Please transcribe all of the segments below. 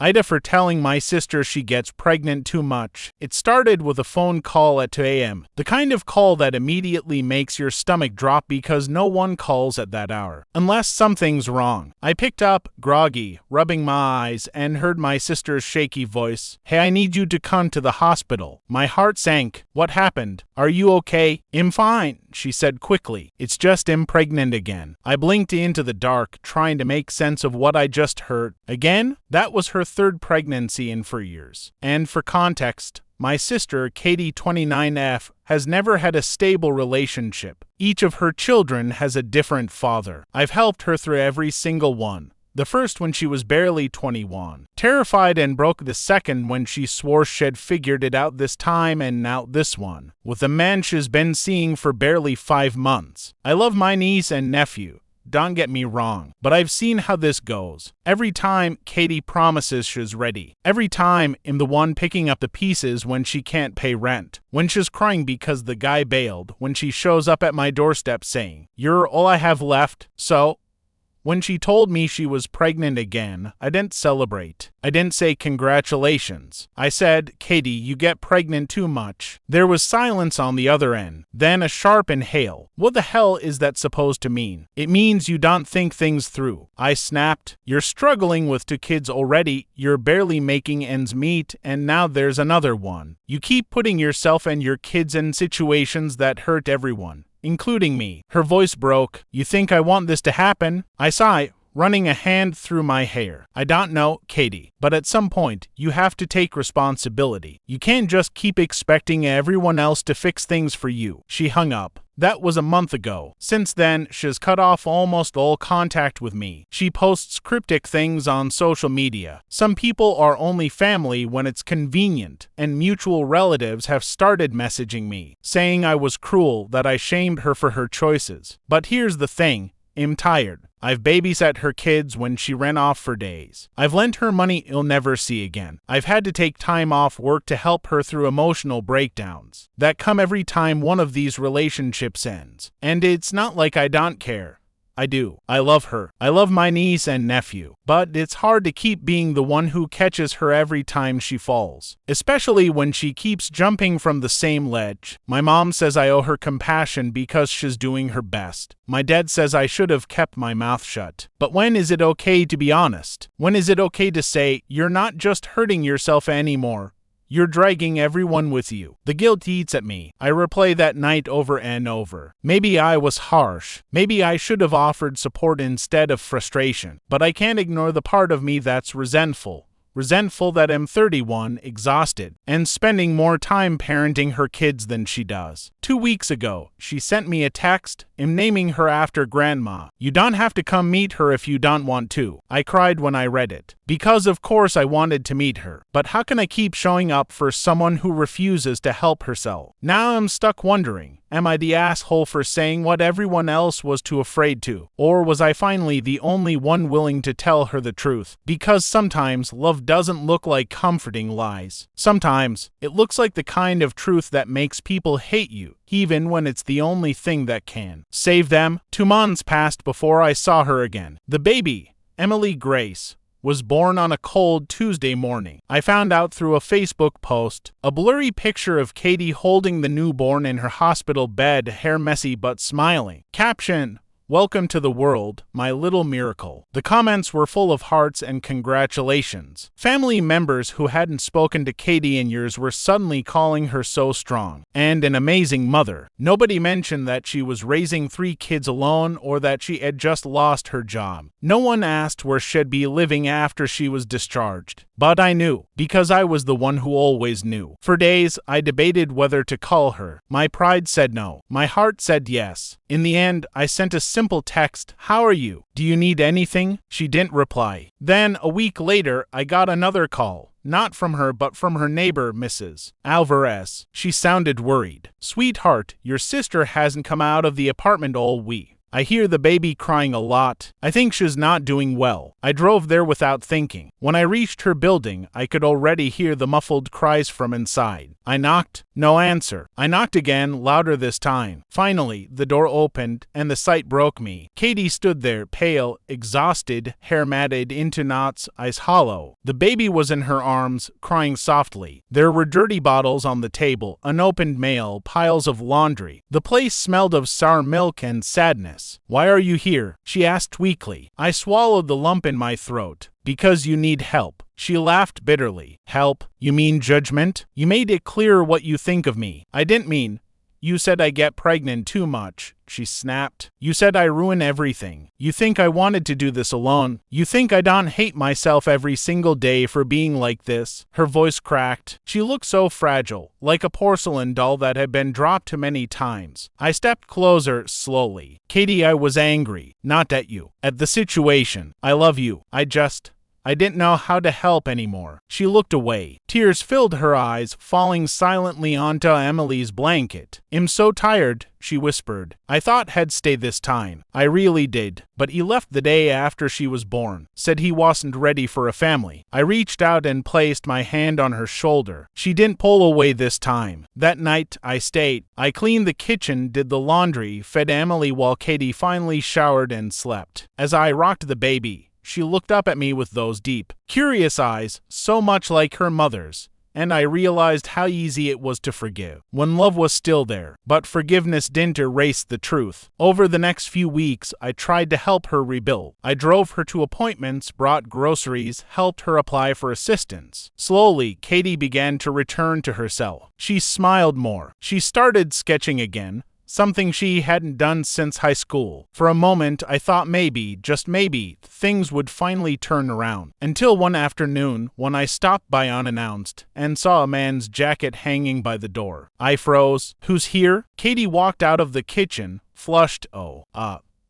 aitah for telling my sister she gets pregnant too much. It started with a phone call at 2 a.m. The kind of call that immediately makes your stomach drop because no one calls at that hour, unless something's wrong. I picked up, groggy, rubbing my eyes, and heard my sister's shaky voice. "Hey, I need you to come to the hospital." My heart sank. "What happened? Are you okay?" "I'm fine," she said quickly. "It's just I'm pregnant again." I blinked into the dark, trying to make sense of what I just heard. Again? That was her third pregnancy in 4 years. And for context, my sister, Katie 29F, has never had a stable relationship. Each of her children has a different father. I've helped her through every single one. The first when she was barely 21. Terrified and broke the second when she swore she'd figured it out this time, and now this one, with a man she's been seeing for barely 5 months. I love my niece and nephew. Don't get me wrong, but I've seen how this goes. Every time Katie promises she's ready. Every time I'm the one picking up the pieces when she can't pay rent. When she's crying because the guy bailed. When she shows up at my doorstep saying, "You're all I have left, so..." When she told me she was pregnant again, I didn't celebrate. I didn't say congratulations. I said, "Katie, you get pregnant too much." There was silence on the other end. Then a sharp inhale. What the hell is that supposed to mean? It means you don't think things through. I snapped. You're struggling with 2 kids already, you're barely making ends meet, and now there's another one. You keep putting yourself and your kids in situations that hurt everyone, including me. Her voice broke. "You think I want this to happen?" I sighed, running a hand through my hair. "I don't know, Katie, but at some point, you have to take responsibility. You can't just keep expecting everyone else to fix things for you." She hung up. That was a month ago. Since then, she's cut off almost all contact with me. She posts cryptic things on social media. Some people are only family when it's convenient, and mutual relatives have started messaging me, saying I was cruel, that I shamed her for her choices. But here's the thing. I'm tired. I've babysat her kids when she ran off for days. I've lent her money I'll never see again. I've had to take time off work to help her through emotional breakdowns that come every time one of these relationships ends. And it's not like I don't care. I do. I love her. I love my niece and nephew. But it's hard to keep being the one who catches her every time she falls, especially when she keeps jumping from the same ledge. My mom says I owe her compassion because she's doing her best. My dad says I should have kept my mouth shut. But when is it okay to be honest? When is it okay to say, "You're not just hurting yourself anymore, you're dragging everyone with you"? The guilt eats at me. I replay that night over and over. Maybe I was harsh. Maybe I should have offered support instead of frustration. But I can't ignore the part of me that's resentful. Resentful that I'm 31, exhausted, and spending more time parenting her kids than she does. 2 weeks ago, she sent me a text. I'm naming her after Grandma. "You don't have to come meet her if you don't want to." I cried when I read it. Because of course I wanted to meet her. But how can I keep showing up for someone who refuses to help herself? Now I'm stuck wondering, am I the asshole for saying what everyone else was too afraid to? Or was I finally the only one willing to tell her the truth? Because sometimes love doesn't look like comforting lies. Sometimes it looks like the kind of truth that makes people hate you, even when it's the only thing that can save them. 2 months passed before I saw her again. The baby, Emily Grace, was born on a cold Tuesday morning. I found out through a Facebook post, a blurry picture of Katie holding the newborn in her hospital bed, hair messy but smiling. Caption: "Welcome to the world, my little miracle." The comments were full of hearts and congratulations. Family members who hadn't spoken to Katie in years were suddenly calling her so strong and an amazing mother. Nobody mentioned that she was raising 3 kids alone or that she had just lost her job. No one asked where she'd be living after she was discharged. But I knew, because I was the one who always knew. For days, I debated whether to call her. My pride said no. My heart said yes. In the end, I sent a simple text, "How are you? Do you need anything?" She didn't reply. Then, a week later, I got another call. Not from her, but from her neighbor, Mrs. Alvarez. She sounded worried. "Sweetheart, your sister hasn't come out of the apartment all week." I hear the baby crying a lot. I think she's not doing well. I drove there without thinking. When I reached her building, I could already hear the muffled cries from inside. I knocked. No answer. I knocked again, louder this time. Finally, the door opened, and the sight broke me. Katie stood there, pale, exhausted, hair matted into knots, eyes hollow. The baby was in her arms, crying softly. There were dirty bottles on the table, unopened mail, piles of laundry. The place smelled of sour milk and sadness. "Why are you here?" she asked weakly. I swallowed the lump in my throat. "Because you need help." She laughed bitterly. "Help? You mean judgment? You made it clear what you think of me." "I didn't mean." "You said I get pregnant too much," she snapped. "You said I ruin everything. You think I wanted to do this alone. You think I don't hate myself every single day for being like this." Her voice cracked. She looked so fragile, like a porcelain doll that had been dropped too many times. I stepped closer, slowly. "Katie, I was angry. Not at you. At the situation. I love you. I didn't know how to help anymore." She looked away. Tears filled her eyes, falling silently onto Emily's blanket. "I'm so tired," she whispered. "I thought I'd stay this time. I really did. But he left the day after she was born. Said he wasn't ready for a family." I reached out and placed my hand on her shoulder. She didn't pull away this time. That night, I stayed. I cleaned the kitchen, did the laundry, fed Emily while Katie finally showered and slept. As I rocked the baby, she looked up at me with those deep, curious eyes, so much like her mother's, and I realized how easy it was to forgive when love was still there. But forgiveness didn't erase the truth. Over the next few weeks, I tried to help her rebuild. I drove her to appointments, brought groceries, helped her apply for assistance. Slowly, Katie began to return to herself. She smiled more. She started sketching again, something she hadn't done since high school. For a moment, I thought maybe, just maybe, things would finally turn around. Until one afternoon, when I stopped by unannounced and saw a man's jacket hanging by the door. I froze. "Who's here?" Katie walked out of the kitchen, flushed.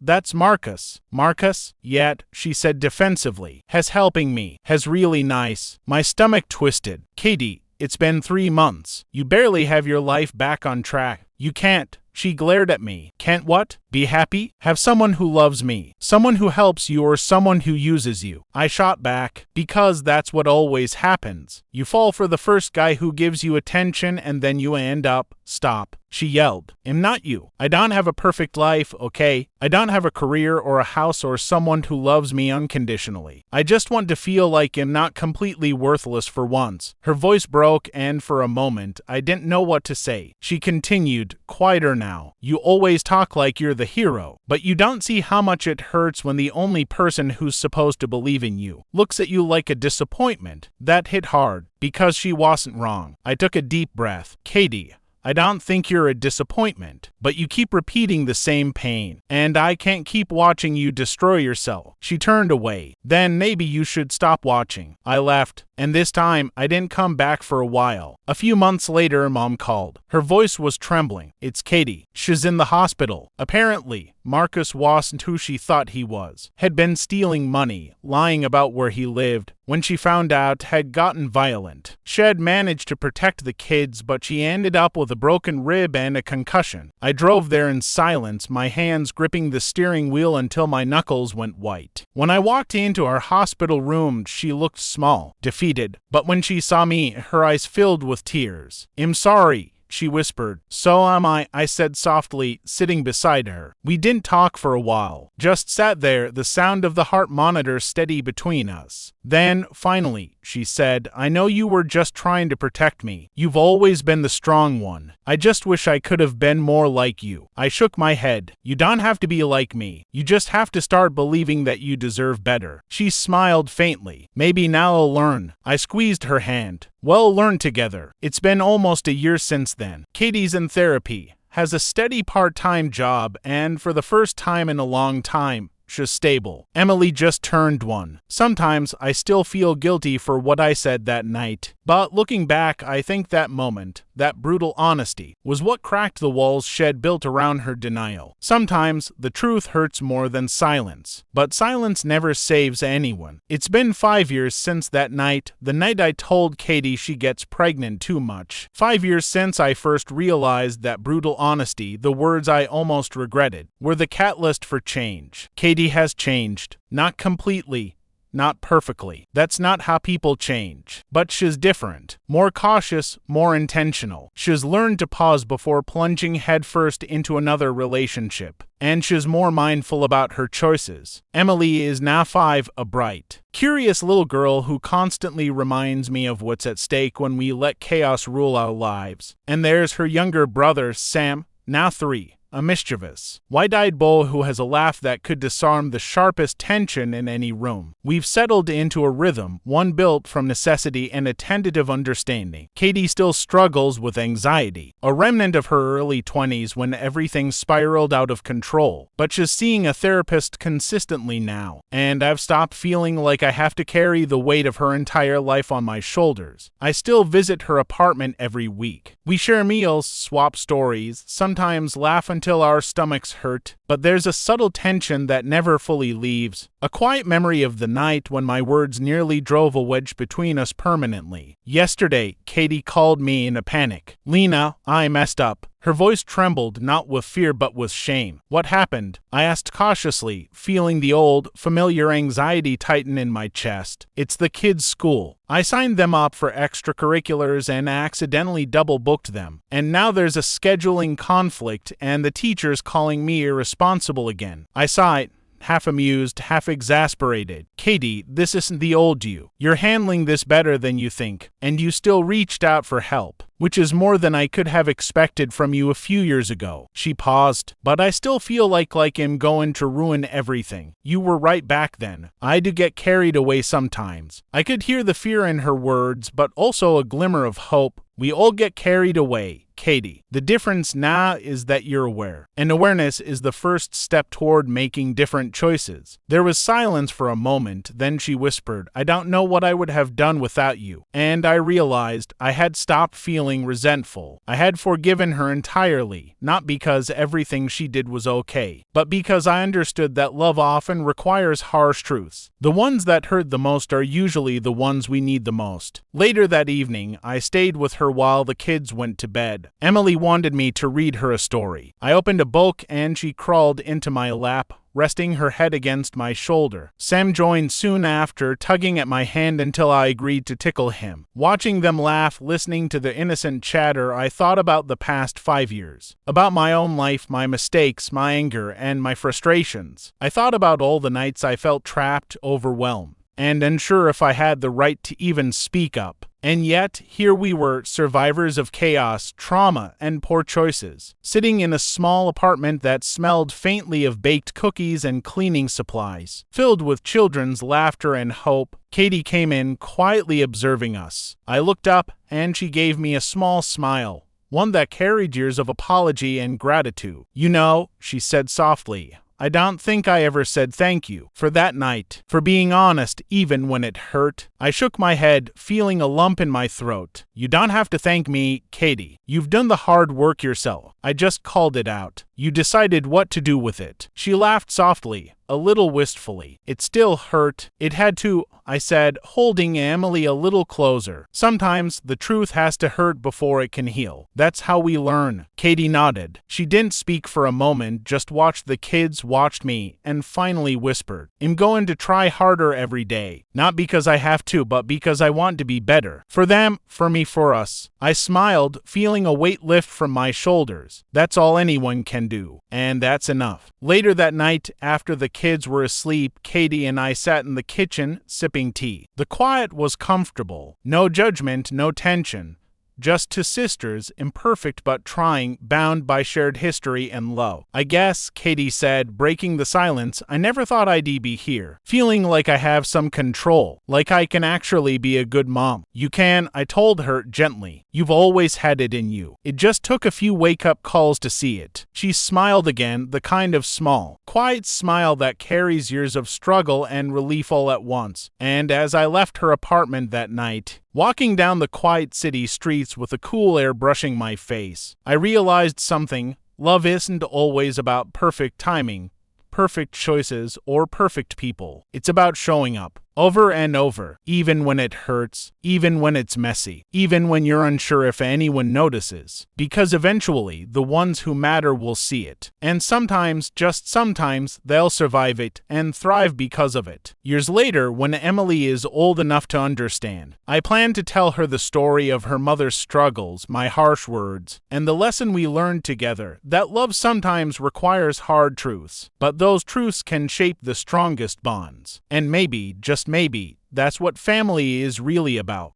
That's Marcus." "Marcus?" "Yet," she said defensively. "Has helping me. Has really nice." My stomach twisted. "Katie, it's been 3 months. You barely have your life back on track. You can't." She glared at me. "Can't what? Be happy? Have someone who loves me, someone who helps you, or someone who uses you?" I shot back. "Because that's what always happens. You fall for the first guy who gives you attention and then you end up." "Stop," she yelled. "I'm not you. I don't have a perfect life, okay? I don't have a career or a house or someone who loves me unconditionally. I just want to feel like I'm not completely worthless for once." Her voice broke, and for a moment, I didn't know what to say. She continued, quieter now. "You always talk like you're the hero, but you don't see how much it hurts when the only person who's supposed to believe in you looks at you like a disappointment." That hit hard, because she wasn't wrong. I took a deep breath. "Katie, I don't think you're a disappointment, but you keep repeating the same pain, and I can't keep watching you destroy yourself." She turned away. "Then maybe you should stop watching." I left, and this time I didn't come back for a while. A few months later, Mom called. Her voice was trembling. "It's Katie. She's in the hospital." Apparently, Marcus wasn't who she thought he was. Had been stealing money, lying about where he lived. When she found out, had gotten violent. She had managed to protect the kids, but she ended up with a broken rib and a concussion. I drove there in silence, my hands gripping the steering wheel until my knuckles went white. When I walked into our hospital room, she looked small, defeated, but when she saw me, her eyes filled with tears. "I'm sorry," she whispered. "So am I said softly, sitting beside her. We didn't talk for a while, just sat there, the sound of the heart monitor steady between us. Then, finally, she said, "I know you were just trying to protect me. You've always been the strong one. I just wish I could have been more like you." I shook my head. "You don't have to be like me. You just have to start believing that you deserve better." She smiled faintly. "Maybe now I'll learn." I squeezed her hand. "We'll learn together." It's been almost a year since then. Katie's in therapy, has a steady part-time job, and for the first time in a long time, she's stable. Emily just turned 1. Sometimes I still feel guilty for what I said that night, but looking back, I think that moment, that brutal honesty, was what cracked the walls she'd built around her denial. Sometimes the truth hurts more than silence, but silence never saves anyone. It's been 5 years since that night, the night I told Katie she gets pregnant too much. 5 years since I first realized that brutal honesty, the words I almost regretted, were the catalyst for change. Katie has changed. Not completely. Not perfectly. That's not how people change. But she's different. More cautious, more intentional. She's learned to pause before plunging headfirst into another relationship. And she's more mindful about her choices. Emily is now 5, a bright, curious little girl who constantly reminds me of what's at stake when we let chaos rule our lives. And there's her younger brother, Sam, now 3. A mischievous, wide-eyed bull who has a laugh that could disarm the sharpest tension in any room. We've settled into a rhythm, one built from necessity and a tentative understanding. Katie still struggles with anxiety, a remnant of her early 20s when everything spiraled out of control. But she's seeing a therapist consistently now, and I've stopped feeling like I have to carry the weight of her entire life on my shoulders. I still visit her apartment every week. We share meals, swap stories, sometimes laugh until our stomachs hurt, but there's a subtle tension that never fully leaves. A quiet memory of the night when my words nearly drove a wedge between us permanently. Yesterday, Katie called me in a panic. "Lena, I messed up." Her voice trembled, not with fear but with shame. "What happened?" I asked cautiously, feeling the old, familiar anxiety tighten in my chest. "It's the kids' school. I signed them up for extracurriculars and accidentally double-booked them. And now there's a scheduling conflict and the teacher's calling me irresponsible again." I sighed, half amused, half exasperated. "Katie, this isn't the old you. You're handling this better than you think, and you still reached out for help, which is more than I could have expected from you a few years ago." She paused. "But I still feel like I'm going to ruin everything. You were right back then. I do get carried away sometimes." I could hear the fear in her words, but also a glimmer of hope. "We all get carried away, Katie. The difference now is that you're aware. And awareness is the first step toward making different choices." There was silence for a moment, then she whispered, "I don't know what I would have done without you." And I realized I had stopped feeling resentful. I had forgiven her entirely, not because everything she did was okay, but because I understood that love often requires harsh truths. The ones that hurt the most are usually the ones we need the most. Later that evening, I stayed with her while the kids went to bed. Emily wanted me to read her a story. I opened a book and she crawled into my lap, resting her head against my shoulder. Sam joined soon after, tugging at my hand until I agreed to tickle him. Watching them laugh, listening to their innocent chatter, I thought about the past 5 years. About my own life, my mistakes, my anger, and my frustrations. I thought about all the nights I felt trapped, overwhelmed, and unsure if I had the right to even speak up. And yet, here we were, survivors of chaos, trauma, and poor choices, sitting in a small apartment that smelled faintly of baked cookies and cleaning supplies, filled with children's laughter and hope. Katie came in, quietly observing us. I looked up, and she gave me a small smile, one that carried years of apology and gratitude. "You know," she said softly, "I don't think I ever said thank you for that night, for being honest even when it hurt." I shook my head, feeling a lump in my throat. "You don't have to thank me, Katie. You've done the hard work yourself. I just called it out. You decided what to do with it." She laughed softly, a little wistfully. "It still hurt. It had to," I said, holding Emily a little closer. "Sometimes the truth has to hurt before it can heal. That's how we learn." Katie nodded. She didn't speak for a moment, just watched the kids, watched me, and finally whispered, "I'm going to try harder every day. Not because I have to, but because I want to be better. For them, for me, for us." I smiled, feeling a weight lift from my shoulders. That's all anyone can do, and that's enough. Later that night, after the kids were asleep, Katie and I sat in the kitchen, sipping tea. The quiet was comfortable. No judgment, no tension. Just two sisters, imperfect but trying, bound by shared history and love. "I guess," Katie said, breaking the silence, "I never thought I'd be here, feeling like I have some control, like I can actually be a good mom." "You can," I told her gently. "You've always had it in you. It just took a few wake-up calls to see it." She smiled again, the kind of small, quiet smile that carries years of struggle and relief all at once. And as I left her apartment that night, Walking down the quiet city streets with the cool air brushing my face, I realized something. Love isn't always about perfect timing, perfect choices, or perfect people. It's about showing up, over and over, even when it hurts, even when it's messy, even when you're unsure if anyone notices. Because eventually, the ones who matter will see it. And sometimes, just sometimes, they'll survive it and thrive because of it. Years later, when Emily is old enough to understand, I plan to tell her the story of her mother's struggles, my harsh words, and the lesson we learned together, that love sometimes requires hard truths, but those truths can shape the strongest bonds. And maybe, just maybe, that's what family is really about.